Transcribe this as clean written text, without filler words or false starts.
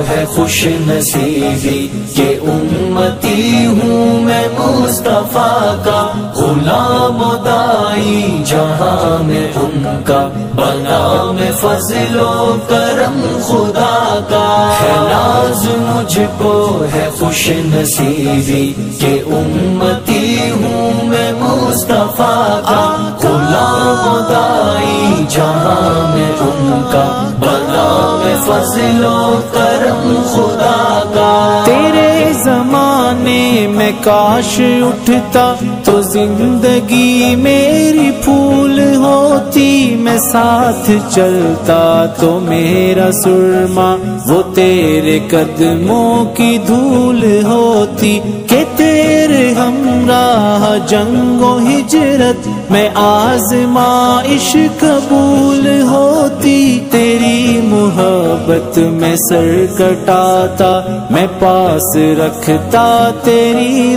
ہے خوش نصیبی کہ امتی ہوں میں مصطفیٰ کا، غلام و دائی جہاں میں ان کا، بنا میں فضل و کرم خدا کا، ہے ناز مجھ کو ہے خوش نصیبی کہ امتی ہوں میں مصطفیٰ کا، غلام و دائی جہاں میں ان کا، بنا میں فضل و کرم خدا کا۔ تیرے زمانے میں کاش اٹھتا تو زندگی میری پھول ہوتی، میں ساتھ چلتا تو میرا سرما وہ تیرے قدموں کی دھول ہوتی، کہ تیرے ہمراہ جنگ و ہجرت میں آزمائش قبول ہوتی، تیری محبت میں سر کٹاتا میں پاس رکھتا تیری